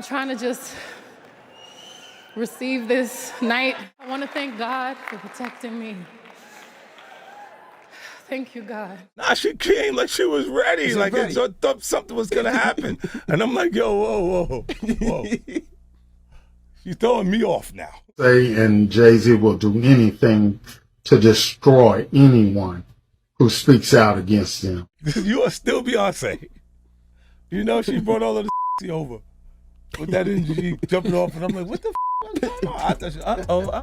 trying to just receive this night. I want to thank God for protecting me. Thank you, God. Nah, she came like she was ready. Like I thought something was gonna happen. And I'm like, yo, whoa. She's throwing me off now. Beyonce and Jay-Z will do anything to destroy anyone who speaks out against them. You are still Beyonce. You know, she brought all of the over. With that energy jumping off, and I'm like, what the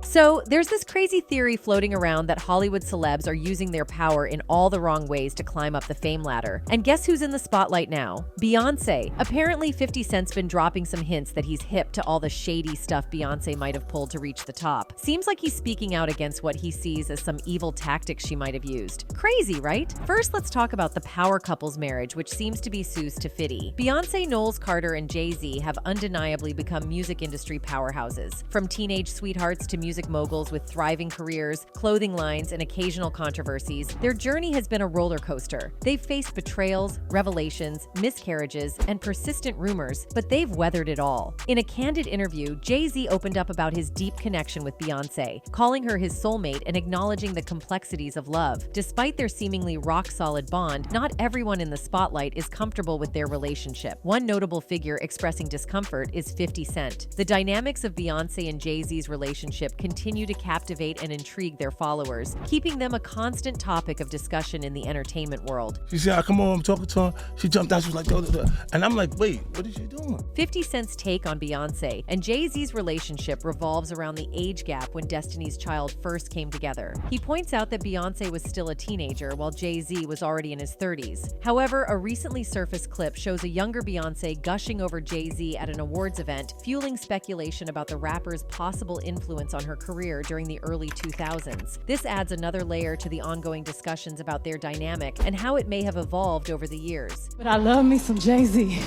So there's this crazy theory floating around that Hollywood celebs are using their power in all the wrong ways to climb up the fame ladder. And guess who's in the spotlight now? Beyonce. Apparently 50 Cent's been dropping some hints that he's hip to all the shady stuff Beyonce might have pulled to reach the top. Seems like he's speaking out against what he sees as some evil tactics she might have used. Crazy, right? First, let's talk about the power couple's marriage, which seems to be Sue's to Fitty. Beyonce, Knowles Carter, and Jay-Z have undeniably become music industry powerhouses. From teenage sweethearts to music moguls with thriving careers, clothing lines, and occasional controversies, their journey has been a roller coaster. They've faced betrayals, revelations, miscarriages, and persistent rumors, but they've weathered it all. In a candid interview, Jay-Z opened up about his deep connection with Beyonce, calling her his soulmate and acknowledging the complexities of love. Despite their seemingly rock-solid bond, not everyone in the spotlight is comfortable with their relationship. One notable figure expressing discomfort is 50 Cent. The dynamics of Beyonce and Jay-Z's relationship continue to captivate and intrigue their followers, keeping them a constant topic of discussion in the entertainment world. She said, I come on, I'm talking to her. She jumped out, she was like, duh. And I'm like, wait, what is she doing? 50 Cent's take on Beyonce and Jay-Z's relationship revolves around the age gap when Destiny's Child first came together. He points out that Beyonce was still a teenager while Jay-Z was already in his 30s. However, a recently surfaced clip shows a younger Beyonce gushing over Jay-Z at an awards event, fueling speculation about the rapper's possible influence on her career during the early 2000s. This adds another layer to the ongoing discussions about their dynamic and how it may have evolved over the years. But I love me some Jay-Z.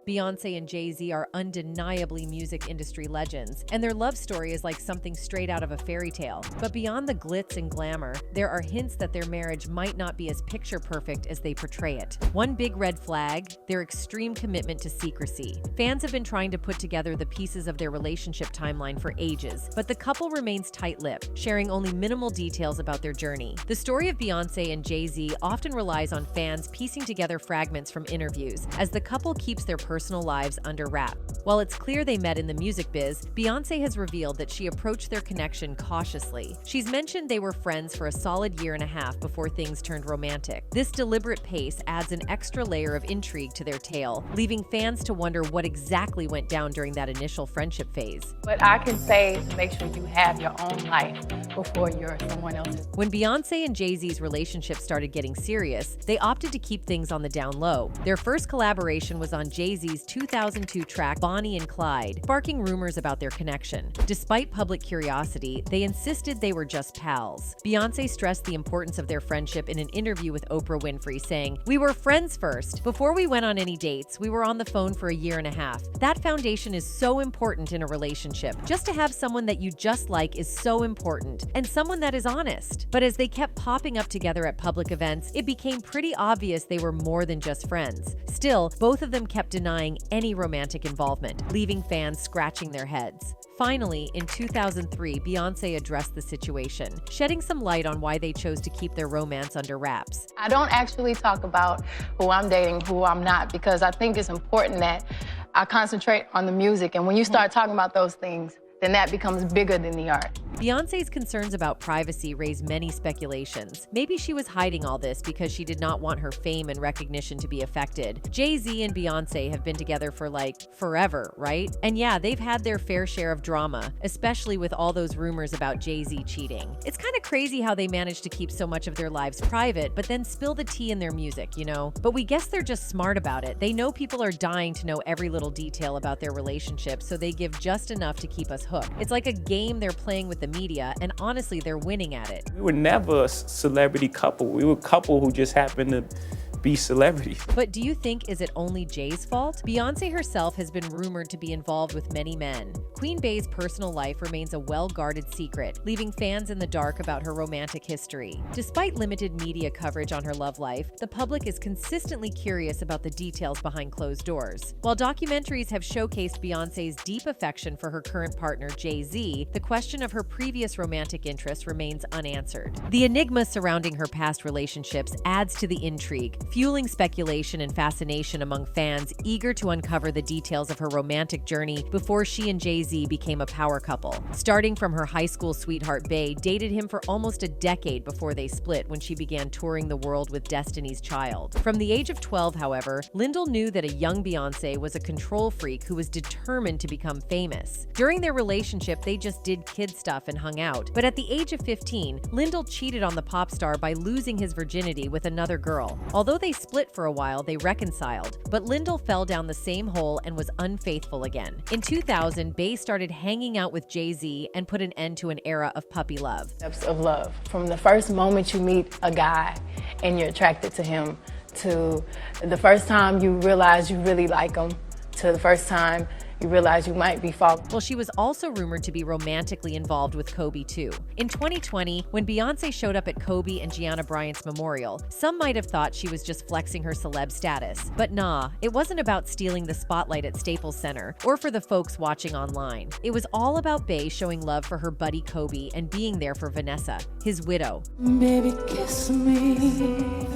Beyonce and Jay-Z are undeniably music industry legends, and their love story is like something straight out of a fairy tale. But beyond the glitz and glamour, there are hints that their marriage might not be as picture-perfect as they portray it. One big red flag, their extreme commitment to secrecy. Fans have been trying to put together the pieces of their relationship timeline for ages, but the couple remains tight-lipped, sharing only minimal details about their journey. The story of Beyonce and Jay-Z often relies on fans piecing together fragments from interviews, as the couple keeps their personal lives under wrap. While it's clear they met in the music biz, Beyonce has revealed that she approached their connection cautiously. She's mentioned they were friends for a solid year and a half before things turned romantic. This deliberate pace adds an extra layer of intrigue to their tale, leaving fans to wonder what exactly went down during that initial friendship phase. But I can say to make sure you have your own life before you're someone else's. When Beyonce and Jay-Z's relationship started getting serious, they opted to keep things on the down low. Their first collaboration was on Jay-Z's 2002 track Bonnie and Clyde, sparking rumors about their connection. Despite public curiosity, they insisted they were just pals. Beyonce stressed the importance of their friendship in an interview with Oprah Winfrey, saying, "We were friends first. Before we went on any dates, we were on the phone for a year and a half. That foundation is so important in a relationship. Just to have someone that you just like is so important, and someone that is honest." But as they kept popping up together at public events, it became pretty obvious they were more than just friends. Still, both of them kept denying any romantic involvement, leaving fans scratching their heads. Finally, in 2003, Beyonce addressed the situation, shedding some light on why they chose to keep their romance under wraps. I don't actually talk about who I'm dating, who I'm not, because I think it's important that I concentrate on the music. And when you start talking about those things, then that becomes bigger than the art. Beyonce's concerns about privacy raised many speculations. Maybe she was hiding all this because she did not want her fame and recognition to be affected. Jay-Z and Beyonce have been together for like forever, right? And yeah, they've had their fair share of drama, especially with all those rumors about Jay-Z cheating. It's kind of crazy how they managed to keep so much of their lives private, but then spill the tea in their music, you know? But we guess they're just smart about it. They know people are dying to know every little detail about their relationship, so they give just enough to keep us hooked. It's like a game they're playing with the media, and honestly, they're winning at it. We were never a celebrity couple. We were a couple who just happened to be celebrities. But do you think is it only Jay's fault? Beyonce herself has been rumored to be involved with many men. Queen Bey's personal life remains a well-guarded secret, leaving fans in the dark about her romantic history. Despite limited media coverage on her love life, the public is consistently curious about the details behind closed doors. While documentaries have showcased Beyonce's deep affection for her current partner, Jay-Z, the question of her previous romantic interest remains unanswered. The enigma surrounding her past relationships adds to the intrigue, fueling speculation and fascination among fans eager to uncover the details of her romantic journey before she and Jay-Z became a power couple. Starting from her high school sweetheart, Bey dated him for almost a decade before they split when she began touring the world with Destiny's Child. From the age of 12, however, Lyndall knew that a young Beyonce was a control freak who was determined to become famous. During their relationship, they just did kid stuff and hung out. But at the age of 15, Lyndall cheated on the pop star by losing his virginity with another girl. Although they split for a while, they reconciled, but Lyndall fell down the same hole and was unfaithful again. In 2000, Bey started hanging out with Jay-Z and put an end to an era of puppy love. Steps of love. From the first moment you meet a guy and you're attracted to him, to the first time you realize you really like him, to the first time you realize you might be falling. Well, she was also rumored to be romantically involved with Kobe too. In 2020, when Beyonce showed up at Kobe and Gianna Bryant's memorial, some might have thought she was just flexing her celeb status. But nah, it wasn't about stealing the spotlight at Staples Center or for the folks watching online. It was all about Bey showing love for her buddy Kobe and being there for Vanessa, his widow. Baby, kiss me.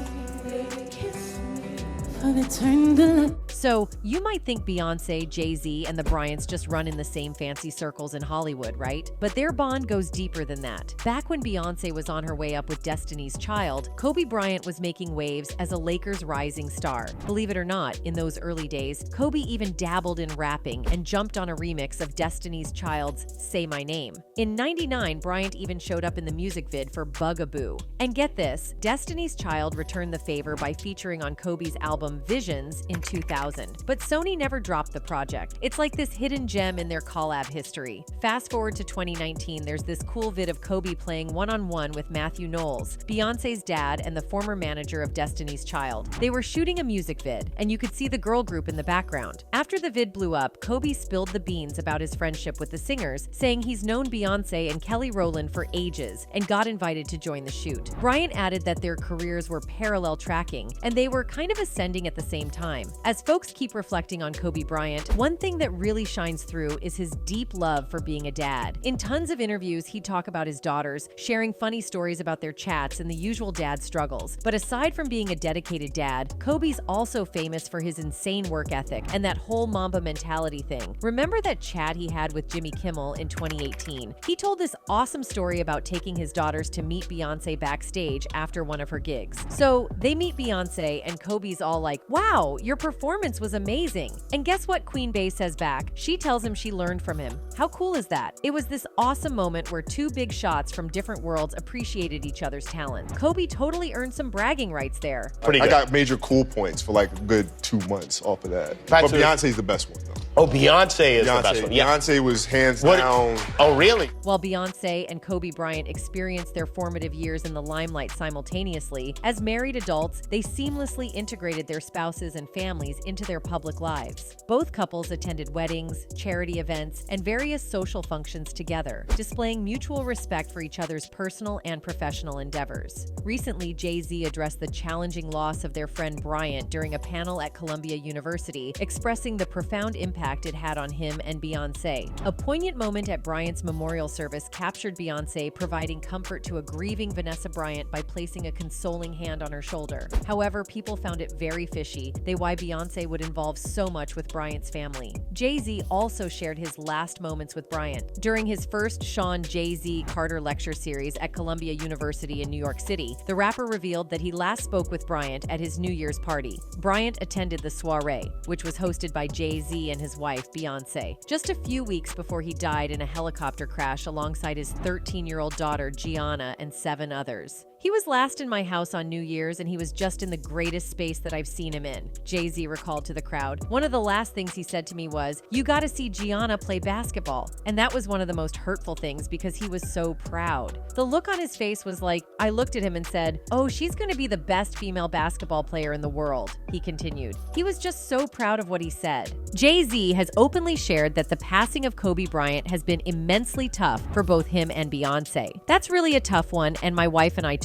So, you might think Beyonce, Jay-Z, and the Bryants just run in the same fancy circles in Hollywood, right? But their bond goes deeper than that. Back when Beyonce was on her way up with Destiny's Child, Kobe Bryant was making waves as a Lakers rising star. Believe it or not, in those early days, Kobe even dabbled in rapping and jumped on a remix of Destiny's Child's Say My Name. In '99, Bryant even showed up in the music vid for Bugaboo. And get this, Destiny's Child returned the favor by featuring on Kobe's album Visions in 2000. But Sony never dropped the project. It's like this hidden gem in their collab history. Fast forward to 2019, there's this cool vid of Kobe playing one-on-one with Matthew Knowles, Beyonce's dad and the former manager of Destiny's Child. They were shooting a music vid, and you could see the girl group in the background. After the vid blew up, Kobe spilled the beans about his friendship with the singers, saying he's known Beyonce and Kelly Rowland for ages and got invited to join the shoot. Bryant added that their careers were parallel tracking, and they were kind of ascending at the same time. As folks keep reflecting on Kobe Bryant, one thing that really shines through is his deep love for being a dad. In tons of interviews, he'd talk about his daughters, sharing funny stories about their chats and the usual dad struggles. But aside from being a dedicated dad, Kobe's also famous for his insane work ethic and that whole Mamba mentality thing. Remember that chat he had with Jimmy Kimmel in 2018? He told this awesome story about taking his daughters to meet Beyonce backstage after one of her gigs. So they meet Beyonce and Kobe's all like, "Wow, your performance was amazing." And guess what Queen Bey says back? She tells him she learned from him. How cool is that? It was this awesome moment where two big shots from different worlds appreciated each other's talent. Kobe totally earned some bragging rights there. I got major cool points for like a good 2 months off of that. But Beyonce's the best one, though. Oh, Beyonce is the best one. Yeah. Beyonce was hands down. Oh, really? While Beyonce and Kobe Bryant experienced their formative years in the limelight simultaneously, as married adults, they seamlessly integrated their spouses and families into their public lives. Both couples attended weddings, charity events, and various social functions together, displaying mutual respect for each other's personal and professional endeavors. Recently, Jay-Z addressed the challenging loss of their friend Bryant during a panel at Columbia University, expressing the profound impact it had on him and Beyonce. A poignant moment at Bryant's memorial service captured Beyonce providing comfort to a grieving Vanessa Bryant by placing a consoling hand on her shoulder. However, people found it very fishy, why Beyonce would involve so much with Bryant's family. Jay-Z also shared his last moments with Bryant. During his first Sean Jay-Z Carter lecture series at Columbia University in New York City, the rapper revealed that he last spoke with Bryant at his New Year's party. Bryant attended the soiree, which was hosted by Jay-Z and his wife, Beyonce, just a few weeks before he died in a helicopter crash alongside his 13-year-old daughter, Gianna, and 7 others. He was last in my house on New Year's, and he was just in the greatest space that I've seen him in, Jay-Z recalled to the crowd. One of the last things he said to me was, "You gotta see Gianna play basketball." And that was one of the most hurtful things because he was so proud. The look on his face was like, I looked at him and said, "Oh, she's gonna be the best female basketball player in the world," he continued. He was just so proud of what he said. Jay-Z has openly shared that the passing of Kobe Bryant has been immensely tough for both him and Beyonce. That's really a tough one, and my wife and I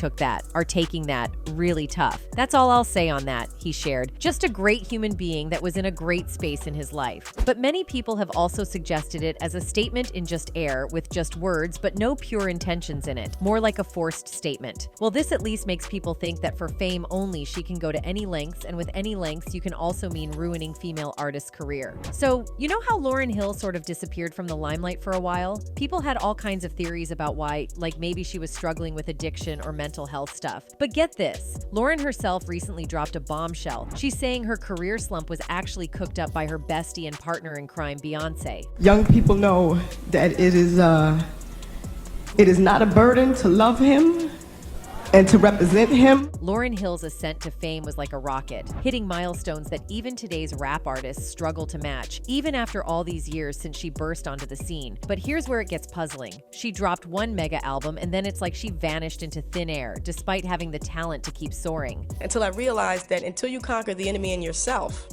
are taking that really tough. That's all I'll say on that, he shared. Just a great human being that was in a great space in his life. But many people have also suggested it as a statement in just air with just words but no pure intentions in it, more like a forced statement. Well, this at least makes people think that for fame only she can go to any lengths, and with any lengths you can also mean ruining female artists' career. So, you know how Lauryn Hill sort of disappeared from the limelight for a while? People had all kinds of theories about why, like maybe she was struggling with addiction or mental health stuff. But get this, Lauryn herself recently dropped a bombshell. She's saying her career slump was actually cooked up by her bestie and partner in crime, Beyonce. Young people know that it is not a burden to love him and to represent him. Lauryn Hill's ascent to fame was like a rocket, hitting milestones that even today's rap artists struggle to match, even after all these years since she burst onto the scene. But here's where it gets puzzling. She dropped one mega album, and then it's like she vanished into thin air, despite having the talent to keep soaring. Until I realized that until you conquer the enemy in yourself,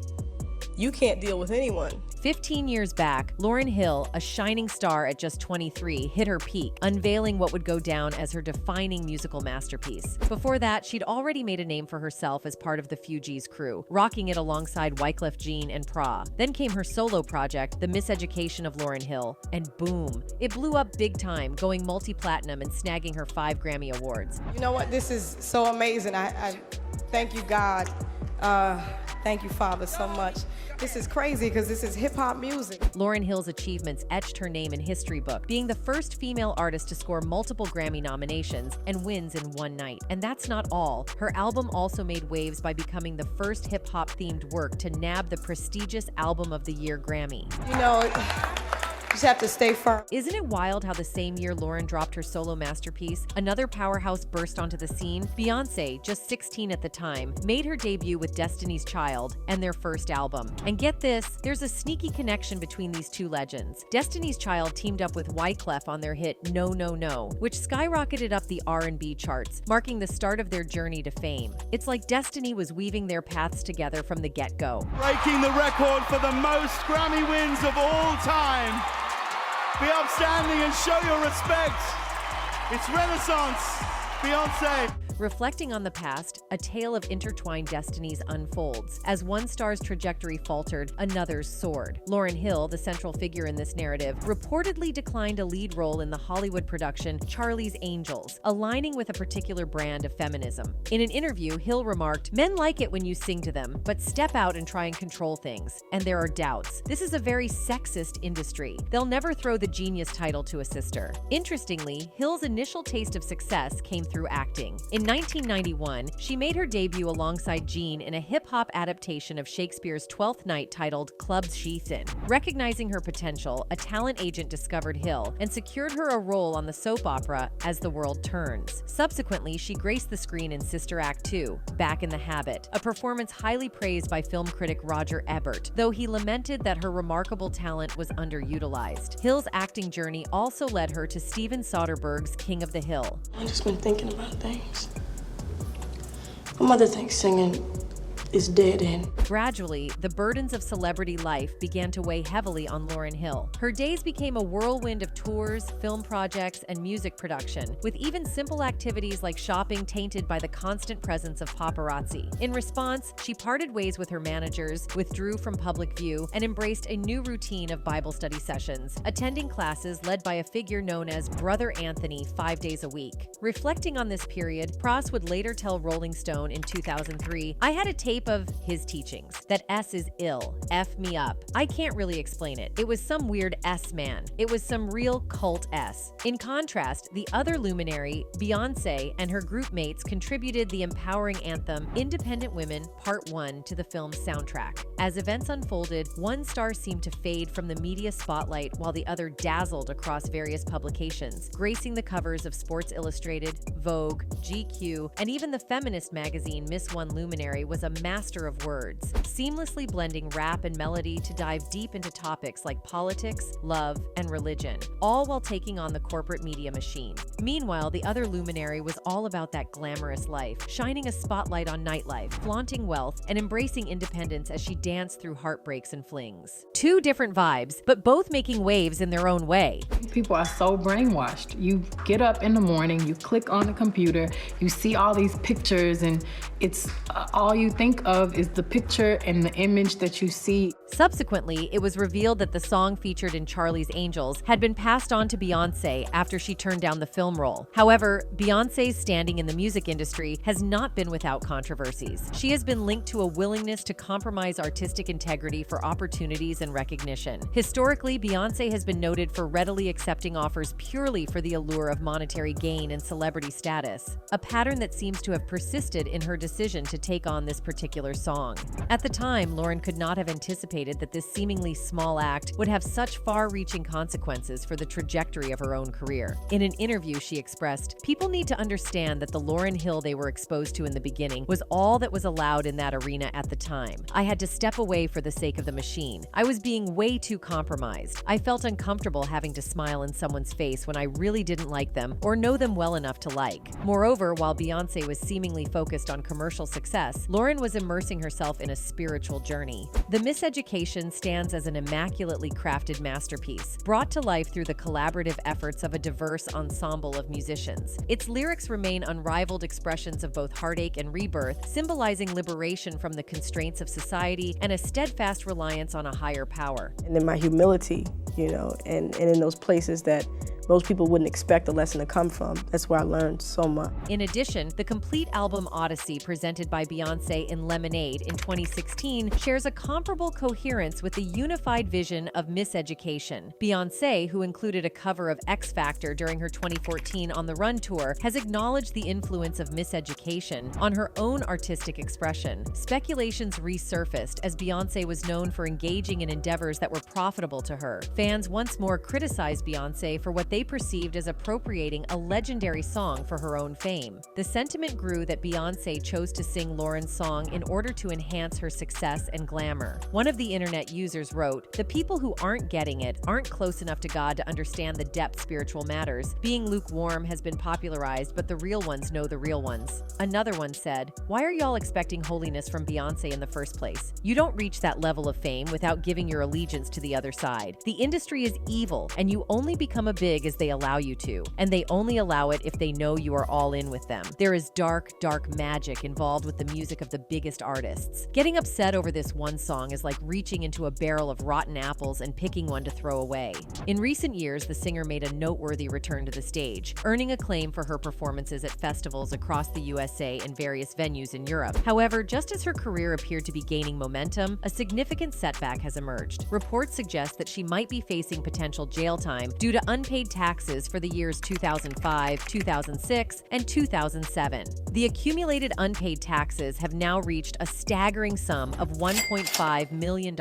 you can't deal with anyone. 15 years back, Lauryn Hill, a shining star at just 23, hit her peak, unveiling what would go down as her defining musical masterpiece. Before that, she'd already made a name for herself as part of the Feuds crew, rocking it alongside Wyclef Jean and Pra. Then came her solo project, The Miseducation of Lauryn Hill, and boom, it blew up big time, going multi-platinum and snagging her 5 Grammy Awards. You know what? This is so amazing. I thank you, God. Thank you, Father, so much. This is crazy because this is hip-hop music. Lauryn Hill's achievements etched her name in history book, being the first female artist to score multiple Grammy nominations and wins in one night. And that's not all. Her album also made waves by becoming the first hip-hop themed work to nab the prestigious Album of the Year Grammy. You know, just have to stay firm. Isn't it wild how the same year Lauryn dropped her solo masterpiece, another powerhouse burst onto the scene? Beyonce, just 16 at the time, made her debut with Destiny's Child and their first album. And get this, there's a sneaky connection between these two legends. Destiny's Child teamed up with Wyclef on their hit No No No, which skyrocketed up the R&B charts, marking the start of their journey to fame. It's like Destiny was weaving their paths together from the get-go. Breaking the record for the most Grammy wins of all time. Be upstanding and show your respect. It's Renaissance, Beyonce. Reflecting on the past, a tale of intertwined destinies unfolds. As one star's trajectory faltered, another's soared. Lauryn Hill, the central figure in this narrative, reportedly declined a lead role in the Hollywood production Charlie's Angels, aligning with a particular brand of feminism. In an interview, Hill remarked, "Men like it when you sing to them, but step out and try and control things. And there are doubts. This is a very sexist industry. They'll never throw the genius title to a sister." Interestingly, Hill's initial taste of success came through acting. In 1991, she made her debut alongside Jean in a hip-hop adaptation of Shakespeare's Twelfth Night titled Clubs She's In. Recognizing her potential, a talent agent discovered Hill and secured her a role on the soap opera As the World Turns. Subsequently, she graced the screen in Sister Act 2, Back in the Habit, a performance highly praised by film critic Roger Ebert, though he lamented that her remarkable talent was underutilized. Hill's acting journey also led her to Steven Soderbergh's King of the Hill. I've just been thinking about things. My mother thinks singing is dead end. Gradually, the burdens of celebrity life began to weigh heavily on Lauryn Hill. Her days became a whirlwind of tours, film projects, and music production, with even simple activities like shopping tainted by the constant presence of paparazzi. In response, she parted ways with her managers, withdrew from public view, and embraced a new routine of Bible study sessions, attending classes led by a figure known as Brother Anthony 5 days a week. Reflecting on this period, Pross would later tell Rolling Stone in 2003, "I had a tape shape of his teachings. That S is ill, F me up. I can't really explain it. It was some weird S man. It was some real cult S. In contrast, the other luminary, Beyonce, and her group mates contributed the empowering anthem Independent Women Part 1 to the film's soundtrack. As events unfolded, one star seemed to fade from the media spotlight while the other dazzled across various publications, gracing the covers of Sports Illustrated, Vogue, GQ, and even the feminist magazine Miss One Luminary was a master of words, seamlessly blending rap and melody to dive deep into topics like politics, love, and religion, all while taking on the corporate media machine. Meanwhile, the other luminary was all about that glamorous life, shining a spotlight on nightlife, flaunting wealth, and embracing independence as she danced through heartbreaks and flings. Two different vibes, but both making waves in their own way. People are so brainwashed. You get up in the morning, you click on the computer, you see all these pictures, and it's all you think of is the picture and the image that you see. Subsequently, it was revealed that the song featured in Charlie's Angels had been passed on to Beyonce after she turned down the film role. However, Beyonce's standing in the music industry has not been without controversies. She has been linked to a willingness to compromise artistic integrity for opportunities and recognition. Historically, Beyonce has been noted for readily accepting offers purely for the allure of monetary gain and celebrity status, a pattern that seems to have persisted in her decision to take on this particular song. At the time, Lauren could not have anticipated that this seemingly small act would have such far-reaching consequences for the trajectory of her own career. In an interview, she expressed, "People need to understand that the Lauryn Hill they were exposed to in the beginning was all that was allowed in that arena at the time. I had to step away for the sake of the machine. I was being way too compromised. I felt uncomfortable having to smile in someone's face when I really didn't like them or know them well enough to like." Moreover, while Beyonce was seemingly focused on commercial success, Lauren was immersing herself in a spiritual journey. The Miseducation stands as an immaculately crafted masterpiece, brought to life through the collaborative efforts of a diverse ensemble of musicians. Its lyrics remain unrivaled expressions of both heartache and rebirth, symbolizing liberation from the constraints of society and a steadfast reliance on a higher power. And then my humility, and in those places that most people wouldn't expect a lesson to come from. That's where I learned so much. In addition, the complete album Odyssey, presented by Beyonce in Lemonade in 2016, shares a comparable coherence with the unified vision of miseducation. Beyonce, who included a cover of X Factor during her 2014 On the Run tour, has acknowledged the influence of miseducation on her own artistic expression. Speculations resurfaced as Beyonce was known for engaging in endeavors that were profitable to her. Fans once more criticized Beyonce for what they perceived as appropriating a legendary song for her own fame. The sentiment grew that Beyonce chose to sing Lauren's song in order to enhance her success and glamour. One of the internet users wrote, "The people who aren't getting it aren't close enough to God to understand the depth spiritual matters. Being lukewarm has been popularized, but the real ones know the real ones." Another one said, "Why are y'all expecting holiness from Beyonce in the first place? You don't reach that level of fame without giving your allegiance to the other side. The industry is evil, and you only become a big as they allow you to, and they only allow it if they know you are all in with them. There is dark, dark magic involved with the music of the biggest artists. Getting upset over this one song is like reaching into a barrel of rotten apples and picking one to throw away." In recent years, the singer made a noteworthy return to the stage, earning acclaim for her performances at festivals across the USA and various venues in Europe. However, just as her career appeared to be gaining momentum, a significant setback has emerged. Reports suggest that she might be facing potential jail time due to unpaid taxes for the years 2005, 2006, and 2007. The accumulated unpaid taxes have now reached a staggering sum of $1.5 million.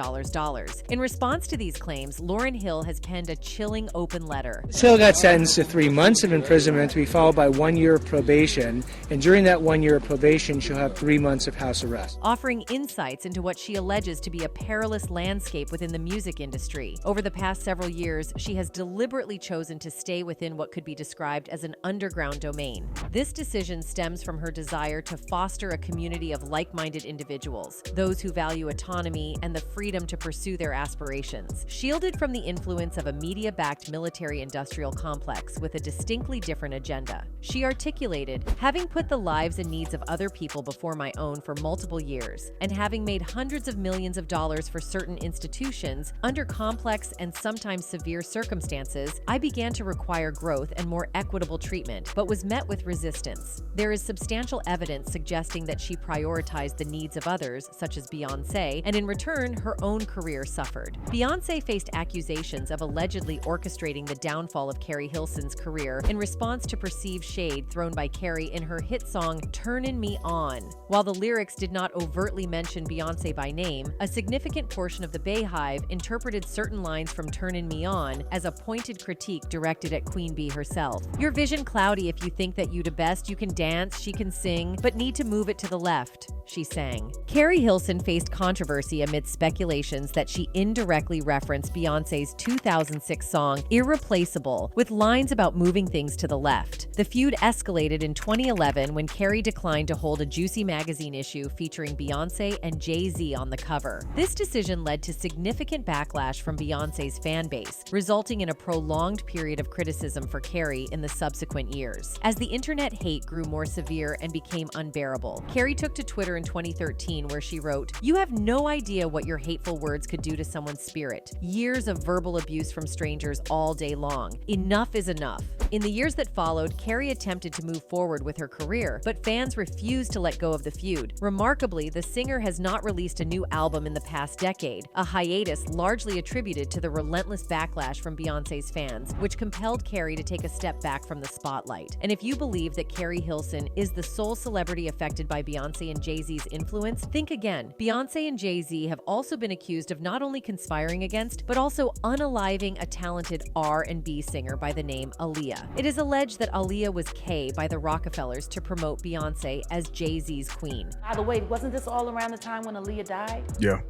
In response to these claims, Lauryn Hill has penned a chilling open letter. Ms. Hill got sentenced to 3 months of imprisonment to be followed by 1 year of probation, and during that 1 year of probation, she'll have 3 months of house arrest. Offering insights into what she alleges to be a perilous landscape within the music industry. Over the past several years, she has deliberately chosen to stay within what could be described as an underground domain. This decision stems from her desire to foster a community of like-minded individuals, those who value autonomy and the freedom to pursue their aspirations. Shielded from the influence of a media-backed military-industrial complex with a distinctly different agenda, she articulated, "Having put the lives and needs of other people before my own for multiple years, and having made hundreds of millions of dollars for certain institutions under complex and sometimes severe circumstances, I began began to require growth and more equitable treatment, but was met with resistance. There is substantial evidence suggesting that she prioritized the needs of others, such as Beyonce, and in return, her own career suffered. Beyonce faced accusations of allegedly orchestrating the downfall of Carrie Hilson's career in response to perceived shade thrown by Carrie in her hit song Turnin' Me On. While the lyrics did not overtly mention Beyonce by name, a significant portion of the Beyhive interpreted certain lines from Turnin' Me On as a pointed critique directed at Queen Bey herself. Your vision cloudy if you think that you the best, you can dance, she can sing, but need to move it to the left, she sang. Carrie Hilson faced controversy amidst speculations that she indirectly referenced Beyonce's 2006 song Irreplaceable, with lines about moving things to the left. The feud escalated in 2011 when Carrie declined to hold a Juicy magazine issue featuring Beyonce and Jay-Z on the cover. This decision led to significant backlash from Beyonce's fan base, resulting in a prolonged period of criticism for Carrie in the subsequent years. As the internet hate grew more severe and became unbearable, Carrie took to Twitter in 2013 where she wrote, "You have no idea what your hateful words could do to someone's spirit. Years of verbal abuse from strangers all day long. Enough is enough." In the years that followed, Carrie attempted to move forward with her career, but fans refused to let go of the feud. Remarkably, the singer has not released a new album in the past decade, a hiatus largely attributed to the relentless backlash from Beyonce's fans, which compelled Carrie to take a step back from the spotlight. And if you believe that Carrie Hilson is the sole celebrity affected by Beyonce and Jay-Z's influence, think again. Beyonce and Jay-Z have also been accused of not only conspiring against, but also unaliving a talented R&B singer by the name Aaliyah. It is alleged that Aaliyah was K by the Rockefellers to promote Beyonce as Jay-Z's queen. By the way, wasn't this all around the time when Aaliyah died? Yeah.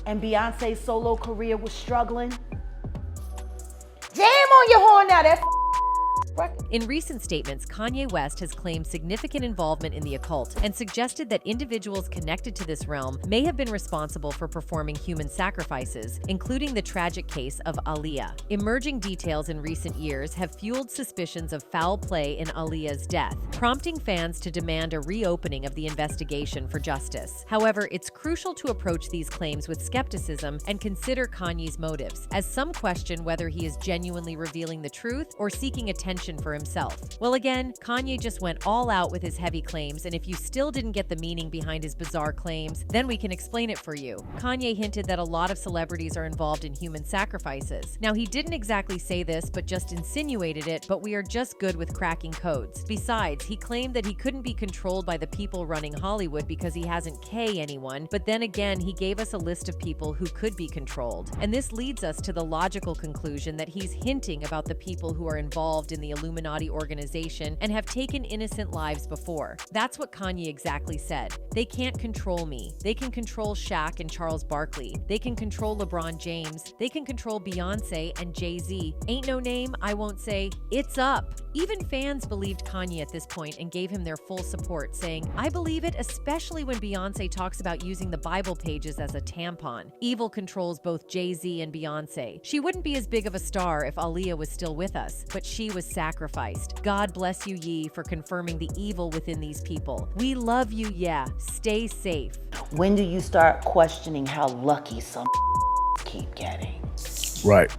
And Beyonce's solo career was struggling? Jam on your horn now, that's In recent statements, Kanye West has claimed significant involvement in the occult and suggested that individuals connected to this realm may have been responsible for performing human sacrifices, including the tragic case of Aaliyah. Emerging details in recent years have fueled suspicions of foul play in Aaliyah's death, prompting fans to demand a reopening of the investigation for justice. However, it's crucial to approach these claims with skepticism and consider Kanye's motives, as some question whether he is genuinely revealing the truth or seeking attention for himself. Well, again, Kanye just went all out with his heavy claims, and if you still didn't get the meaning behind his bizarre claims, then we can explain it for you. Kanye hinted that a lot of celebrities are involved in human sacrifices. Now, he didn't exactly say this, but just insinuated it, but we are just good with cracking codes. Besides, he claimed that he couldn't be controlled by the people running Hollywood because he hasn't K anyone, but then again, he gave us a list of people who could be controlled. And this leads us to the logical conclusion that he's hinting about the people who are involved in the Illuminati organization and have taken innocent lives before. That's what Kanye exactly said. They can't control me. They can control Shaq and Charles Barkley. They can control LeBron James. They can control Beyonce and Jay-Z. Ain't no name I won't say, it's up. Even fans believed Kanye at this point and gave him their full support, saying, I believe it, especially when Beyonce talks about using the Bible pages as a tampon. Evil controls both Jay-Z and Beyonce. She wouldn't be as big of a star if Aaliyah was still with us, but she was sacrificed. God bless you, ye, for confirming the evil within these people. We love you, yeah. Stay safe. When do you start questioning how lucky some keep getting? Right.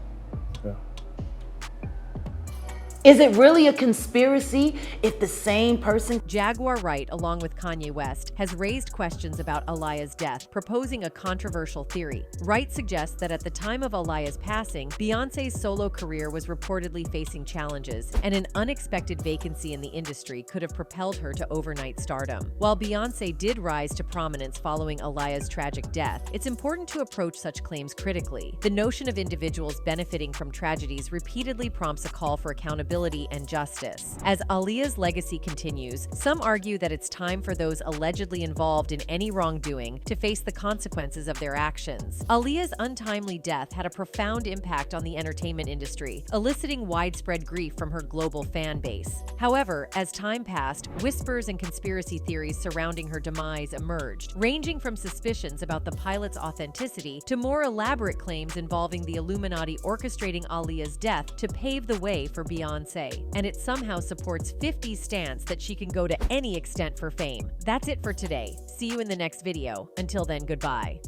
Is it really a conspiracy if the same person? Jaguar Wright, along with Kanye West, has raised questions about Aaliyah's death, proposing a controversial theory. Wright suggests that at the time of Aaliyah's passing, Beyonce's solo career was reportedly facing challenges, and an unexpected vacancy in the industry could have propelled her to overnight stardom. While Beyonce did rise to prominence following Aaliyah's tragic death, it's important to approach such claims critically. The notion of individuals benefiting from tragedies repeatedly prompts a call for accountability and justice. As Aaliyah's legacy continues, some argue that it's time for those allegedly involved in any wrongdoing to face the consequences of their actions. Aaliyah's untimely death had a profound impact on the entertainment industry, eliciting widespread grief from her global fan base. However, as time passed, whispers and conspiracy theories surrounding her demise emerged, ranging from suspicions about the pilot's authenticity to more elaborate claims involving the Illuminati orchestrating Aaliyah's death to pave the way for Beyonce. And it somehow supports 50's stance that she can go to any extent for fame. That's it for today. See you in the next video. Until then, goodbye.